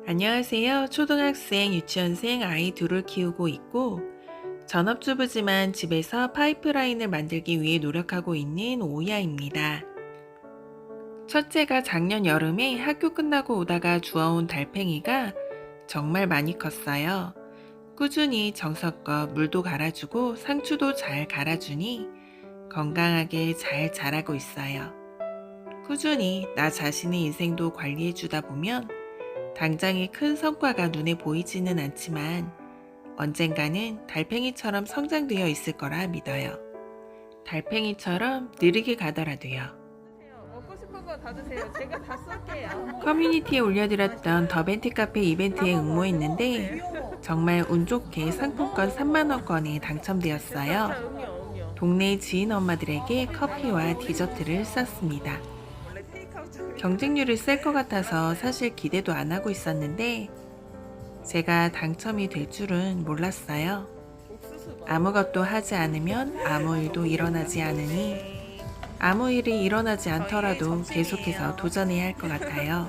안녕하세요. 초등학생, 유치원생 아이 둘을 키우고 있고 전업주부지만 집에서 파이프라인을 만들기 위해 노력하고 있는 오이아입니다. 첫째가 작년 여름에 학교 끝나고 오다가 주워온 달팽이가 정말 많이 컸어요. 꾸준히 정성껏 물도 갈아주고 상추도 잘 갈아주니 건강하게 잘 자라고 있어요. 꾸준히 나 자신의 인생도 관리해주다 보면 당장의 큰 성과가 눈에 보이지는 않지만 언젠가는 달팽이처럼 성장되어 있을 거라 믿어요. 달팽이처럼 느리게 가더라도요. 먹고 싶은 거 다 드세요. 제가 다 쏠게요. 커뮤니티에 올려드렸던 더벤티 카페 이벤트에 응모했는데 정말 운 좋게 상품권 3만원권에 당첨되었어요. 음료. 동네 지인 엄마들에게 커피와 디저트를 쌌습니다. 원래 테이크아웃 경쟁률이 셀 것 같아서 사실 기대도 안 하고 있었는데 제가 당첨이 될 줄은 몰랐어요. 옥수수 아무것도 하지 않으면 아무 일도 일어나지 않으니 아무 일이 일어나지 않더라도 계속해서 도전해야 할 것 같아요.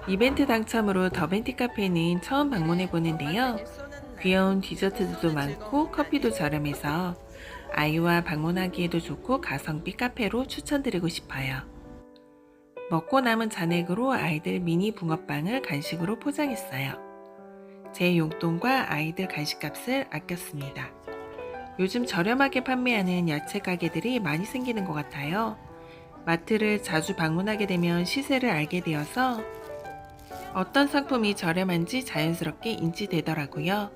이벤트 당첨으로 더벤티 카페는 처음 방문해 보는데요. 귀여운 디저트도 많고 커피도 저렴해서 아이와 방문하기에도 좋고 가성비 카페로 추천드리고 싶어요. 먹고 남은 잔액으로 아이들 미니 붕어빵을 간식으로 포장했어요. 제 용돈과 아이들 간식값을 아꼈습니다. 요즘 저렴하게 판매하는 야채 가게들이 많이 생기는 것 같아요. 마트를 자주 방문하게 되면 시세를 알게 되어서 어떤 상품이 저렴한지 자연스럽게 인지되더라고요.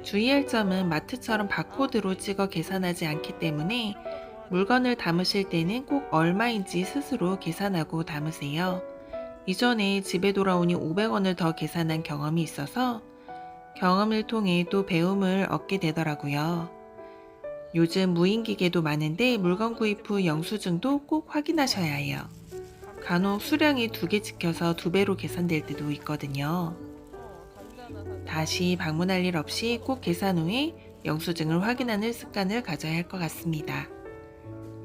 주의할 점은 마트처럼 바코드로 찍어 계산하지 않기 때문에 물건을 담으실 때는 꼭 얼마인지 스스로 계산하고 담으세요. 이전에 집에 돌아오니 500원을 더 계산한 경험이 있어서 경험을 통해 또 배움을 얻게 되더라고요. 요즘 무인기계도 많은데 물건 구입 후 영수증도 꼭 확인하셔야 해요. 간혹 수량이 2개 찍혀서 2배로 계산될 때도 있거든요. 다시 방문할 일 없이 꼭 계산 후에 영수증을 확인하는 습관을 가져야 할 것 같습니다.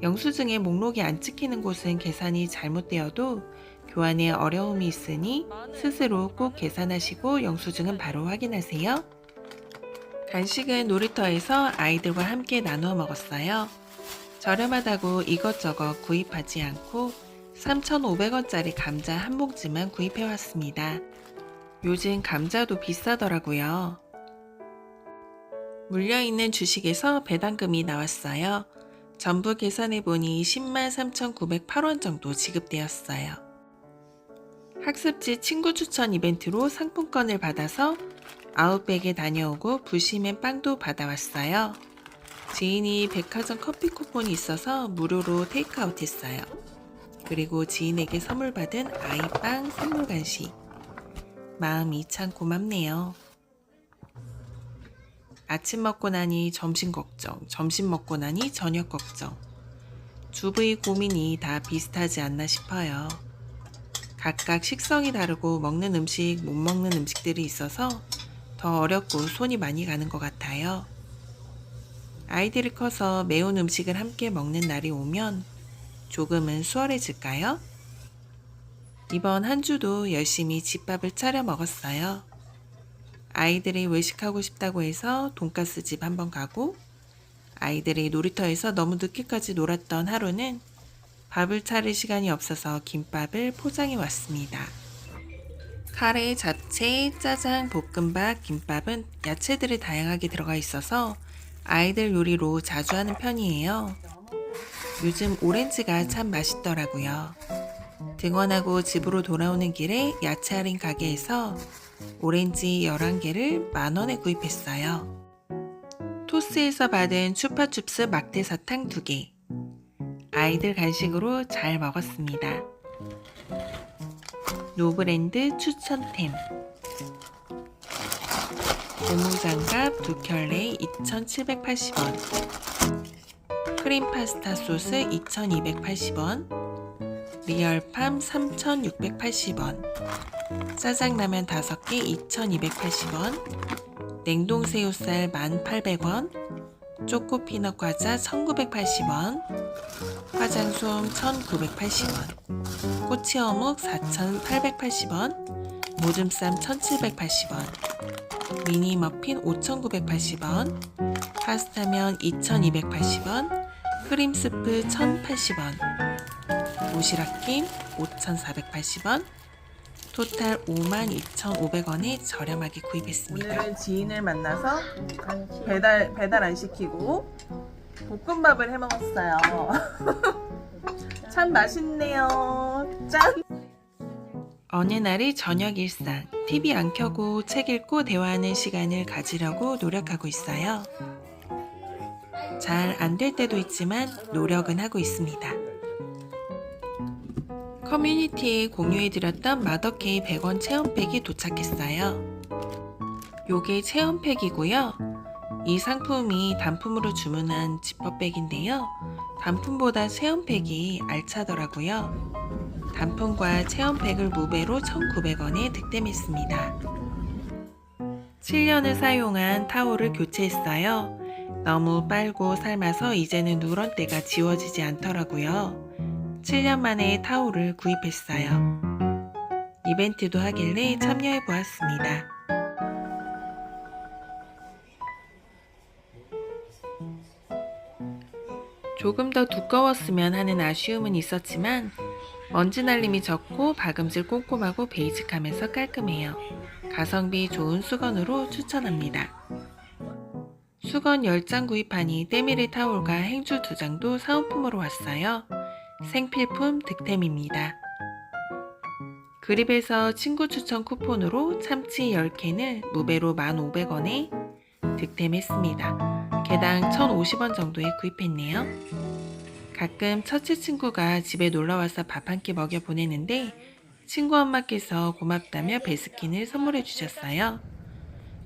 영수증에 목록이 안 찍히는 곳은 계산이 잘못되어도 교환에 어려움이 있으니 스스로 꼭 계산하시고 영수증은 바로 확인하세요. 간식은 놀이터에서 아이들과 함께 나누어 먹었어요. 저렴하다고 이것저것 구입하지 않고 3,500원짜리 감자 한 봉지만 구입해 왔습니다. 요즘 감자도 비싸더라고요. 물려있는 주식에서 배당금이 나왔어요. 전부 계산해보니 103,908원 정도 지급되었어요. 학습지 친구 추천 이벤트로 상품권을 받아서 아웃백에 다녀오고 부시맨 빵도 받아왔어요. 지인이 백화점 커피 쿠폰이 있어서 무료로 테이크아웃 했어요. 그리고 지인에게 선물 받은 아이빵 선물 간식. 마음이 참 고맙네요. 아침 먹고 나니 점심 걱정, 점심 먹고 나니 저녁 걱정. 주부의 고민이 다 비슷하지 않나 싶어요. 각각 식성이 다르고 먹는 음식, 못 먹는 음식들이 있어서 더 어렵고 손이 많이 가는 것 같아요. 아이들이 커서 매운 음식을 함께 먹는 날이 오면 조금은 수월해질까요? 이번 한 주도 열심히 집밥을 차려 먹었어요. 아이들이 외식하고 싶다고 해서 돈가스 집 한번 가고 아이들이 놀이터에서 너무 늦게까지 놀았던 하루는 밥을 차릴 시간이 없어서 김밥을 포장해 왔습니다. 카레, 잡채, 짜장, 볶음밥, 김밥은 야채들이 다양하게 들어가 있어서 아이들 요리로 자주 하는 편이에요. 요즘 오렌지가 참 맛있더라고요. 등원하고 집으로 돌아오는 길에 야채 할인 가게에서 오렌지 11개를 만원에 구입했어요. 토스에서 받은 추파춥스 막대사탕 2개. 아이들 간식으로 잘 먹었습니다. 노브랜드 추천템. 고무장갑 2켤레 2,780원. 크림 파스타 소스 2,280원. 리얼팜 3,680원. 짜장라면 5개 2,280원. 냉동새우살 1,800원. 초코피넛 과자 1,980원. 화장솜 1,980원. 꼬치어묵 4,880원. 모듬쌈 1,780원, 미니 머핀 5,980원, 파스타면 2,280원, 크림스프 1,080원, 도시락김 5,480원, 토탈 52,500원에 저렴하게 구입했습니다. 오늘은 지인을 만나서 배달 안 시키고 볶음밥을 해 먹었어요. 참 맛있네요. 짠! 어느 날의 저녁 일상, TV 안 켜고 책 읽고 대화하는 시간을 가지려고 노력하고 있어요. 잘 안 될 때도 있지만 노력은 하고 있습니다. 커뮤니티에 공유해드렸던 마더케이 100원 체험팩이 도착했어요. 요게 체험팩이고요. 이 상품이 단품으로 주문한 지퍼백인데요. 단품보다 체험팩이 알차더라고요. 단품과 체험팩을 무배로 1,900원에 득템했습니다. 7년을 사용한 타올을 교체했어요. 너무 빨고 삶아서 이제는 누런 때가 지워지지 않더라고요. 7년 만에 타올을 구입했어요. 이벤트도 하길래 참여해 보았습니다. 조금 더 두꺼웠으면 하는 아쉬움은 있었지만 먼지 날림이 적고 박음질 꼼꼼하고 베이직하면서 깔끔해요. 가성비 좋은 수건으로 추천합니다. 수건 10장 구입하니 때밀이 타올과 행주 2장도 사은품으로 왔어요. 생필품 득템입니다. 그립에서 친구 추천 쿠폰으로 참치 10캔을 무배로 1,500원에 득템했습니다. 개당 1,050원 정도에 구입했네요. 가끔 첫째 친구가 집에 놀러와서 밥 한 끼 먹여 보내는데 친구 엄마께서 고맙다며 베스킨을 선물해 주셨어요.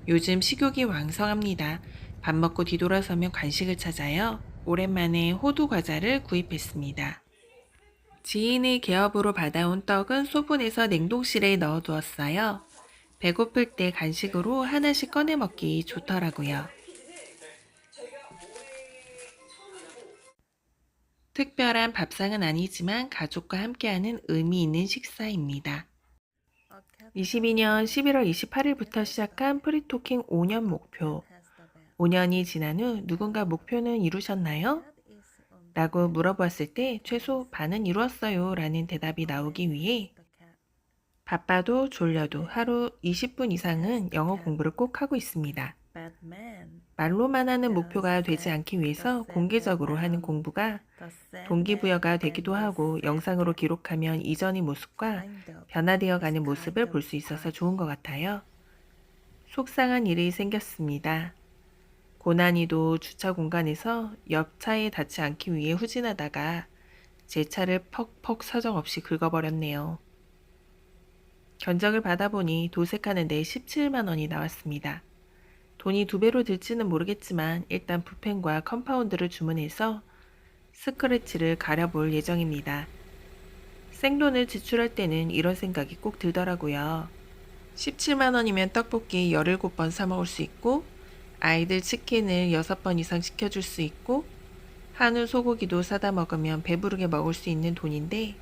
요즘 식욕이 왕성합니다. 밥 먹고 뒤돌아서면 간식을 찾아요. 오랜만에 호두 과자를 구입했습니다. 지인의 개업으로 받아온 떡은 소분해서 냉동실에 넣어두었어요. 배고플 때 간식으로 하나씩 꺼내 먹기 좋더라고요. 특별한 밥상은 아니지만 가족과 함께하는 의미 있는 식사입니다. 22년 11월 28일부터 시작한 프리토킹 5년 목표. 5년이 지난 후 누군가 목표는 이루셨나요? 라고 물어보았을 때 최소 반은 이루었어요 라는 대답이 나오기 위해 바빠도 졸려도 하루 20분 이상은 영어 공부를 꼭 하고 있습니다. 말로만 하는 목표가 되지 않기 위해서 공개적으로 하는 공부가 동기부여가 되기도 하고 영상으로 기록하면 이전의 모습과 변화되어 가는 모습을 볼 수 있어서 좋은 것 같아요. 속상한 일이 생겼습니다. 고난이도 주차 공간에서 옆 차에 닿지 않기 위해 후진하다가 제 차를 퍽퍽 사정없이 긁어버렸네요. 견적을 받아보니 도색하는데 17만 원이 나왔습니다. 돈이 2배로 들지는 모르겠지만 일단 붓펜과 컴파운드를 주문해서 스크래치를 가려볼 예정입니다. 생돈을 지출할 때는 이런 생각이 꼭 들더라고요. 17만 원이면 떡볶이 17번 사 먹을 수 있고 아이들 치킨을 6번 이상 시켜줄 수 있고 한우 소고기도 사다 먹으면 배부르게 먹을 수 있는 돈인데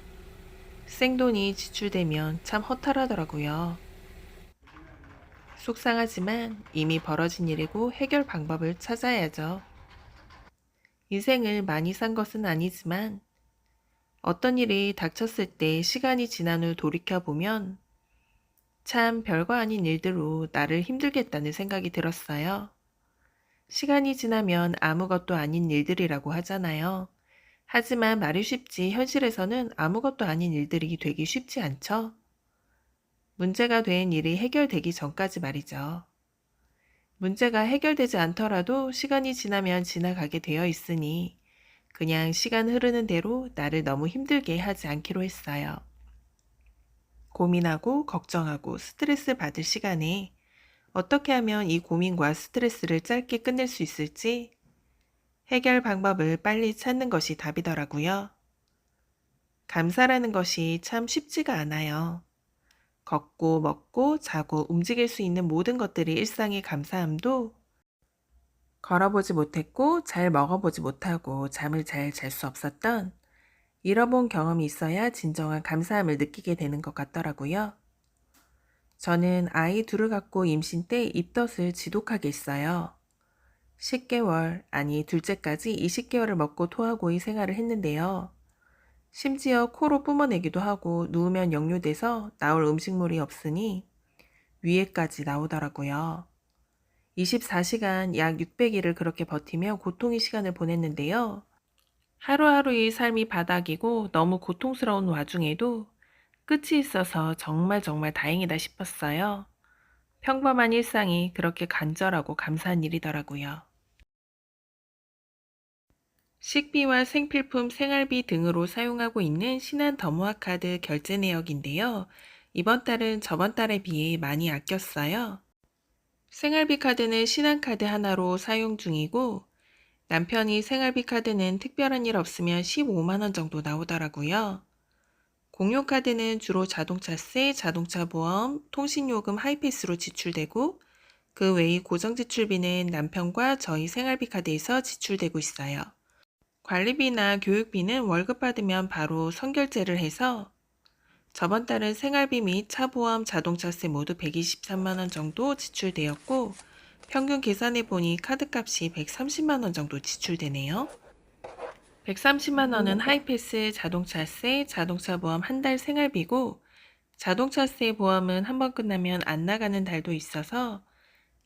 생돈이 지출되면 참 허탈하더라고요. 속상하지만 이미 벌어진 일이고 해결 방법을 찾아야죠. 인생을 많이 산 것은 아니지만 어떤 일이 닥쳤을 때 시간이 지난 후 돌이켜보면 참 별거 아닌 일들로 나를 힘들게 했다는 생각이 들었어요. 시간이 지나면 아무것도 아닌 일들이라고 하잖아요. 하지만 말이 쉽지 현실에서는 아무것도 아닌 일들이 되기 쉽지 않죠. 문제가 된 일이 해결되기 전까지 말이죠. 문제가 해결되지 않더라도 시간이 지나면 지나가게 되어 있으니 그냥 시간 흐르는 대로 나를 너무 힘들게 하지 않기로 했어요. 고민하고 걱정하고 스트레스 받을 시간에 어떻게 하면 이 고민과 스트레스를 짧게 끝낼 수 있을지 해결 방법을 빨리 찾는 것이 답이더라고요. 감사라는 것이 참 쉽지가 않아요. 걷고 먹고 자고 움직일 수 있는 모든 것들이 일상의 감사함도 걸어보지 못했고 잘 먹어보지 못하고 잠을 잘 잘 수 없었던 잃어본 경험이 있어야 진정한 감사함을 느끼게 되는 것 같더라고요. 저는 아이 둘을 갖고 임신 때 입덧을 지독하게 했어요. 10개월, 아니 둘째까지 20개월을 먹고 토하고의 생활을 했는데요. 심지어 코로 뿜어내기도 하고 누우면 역류돼서 나올 음식물이 없으니 위에까지 나오더라고요. 24시간 약 600일을 그렇게 버티며 고통의 시간을 보냈는데요. 하루하루의 삶이 바닥이고 너무 고통스러운 와중에도 끝이 있어서 정말 다행이다 싶었어요. 평범한 일상이 그렇게 간절하고 감사한 일이더라고요. 식비와 생필품, 생활비 등으로 사용하고 있는 신한 더모아카드 결제 내역인데요. 이번 달은 저번 달에 비해 많이 아꼈어요. 생활비 카드는 신한카드 하나로 사용 중이고 남편이 생활비 카드는 특별한 일 없으면 15만 원 정도 나오더라고요. 공용카드는 주로 자동차세, 자동차 보험, 통신요금 하이패스로 지출되고 그 외의 고정 지출비는 남편과 저희 생활비 카드에서 지출되고 있어요. 관리비나 교육비는 월급 받으면 바로 선결제를 해서 저번 달은 생활비 및 차보험, 자동차세 모두 123만 원 정도 지출되었고 평균 계산해 보니 카드값이 130만 원 정도 지출되네요. 130만 원은 하이패스, 자동차세, 자동차 보험 한 달 생활비고 자동차세 보험은 한 번 끝나면 안 나가는 달도 있어서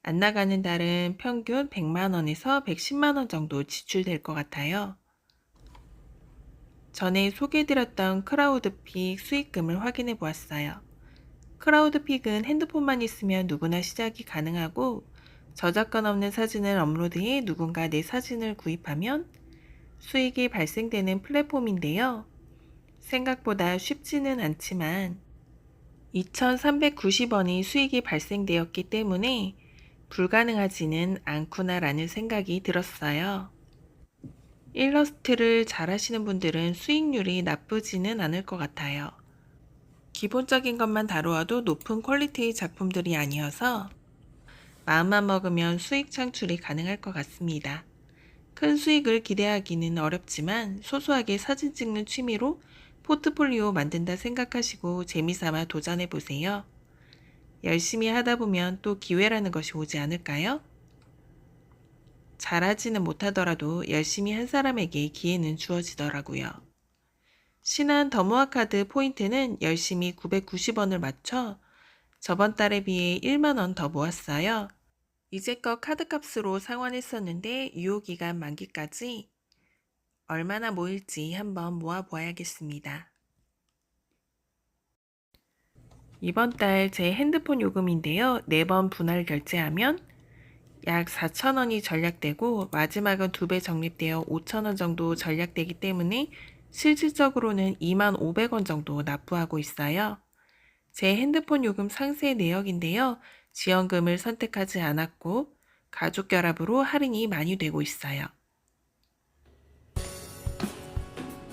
안 나가는 달은 평균 100만 원에서 110만 원 정도 지출될 것 같아요. 전에 소개해드렸던 크라우드픽 수익금을 확인해 보았어요. 크라우드픽은 핸드폰만 있으면 누구나 시작이 가능하고 저작권 없는 사진을 업로드해 누군가 내 사진을 구입하면 수익이 발생되는 플랫폼인데요. 생각보다 쉽지는 않지만 2,390원이 수익이 발생되었기 때문에 불가능하지는 않구나라는 생각이 들었어요. 일러스트를 잘 하시는 분들은 수익률이 나쁘지는 않을 것 같아요. 기본적인 것만 다루어도 높은 퀄리티의 작품들이 아니어서 마음만 먹으면 수익 창출이 가능할 것 같습니다. 큰 수익을 기대하기는 어렵지만 소소하게 사진 찍는 취미로 포트폴리오 만든다 생각하시고 재미삼아 도전해보세요. 열심히 하다 보면 또 기회라는 것이 오지 않을까요? 잘하지는 못하더라도 열심히 한 사람에게 기회는 주어지더라고요. 신한 더모아카드 포인트는 열심히 990원을 맞춰 저번 달에 비해 1만 원 더 모았어요. 이제껏 카드값으로 상환했었는데 유효기간 만기까지 얼마나 모일지 한번 모아보아야겠습니다. 이번 달 제 핸드폰 요금인데요. 4번 분할 결제하면 약 4,000원이 절약되고 마지막은 2배 적립되어 5,000원 정도 절약되기 때문에 실질적으로는 25,000원 정도 납부하고 있어요. 제 핸드폰 요금 상세 내역인데요. 지원금을 선택하지 않았고 가족 결합으로 할인이 많이 되고 있어요.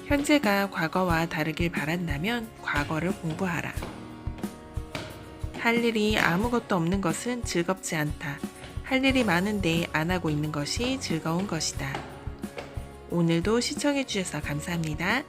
현재가 과거와 다르길 바란다면 과거를 공부하라. 할 일이 아무것도 없는 것은 즐겁지 않다. 할 일이 많은데 안 하고 있는 것이 즐거운 것이다. 오늘도 시청해주셔서 감사합니다.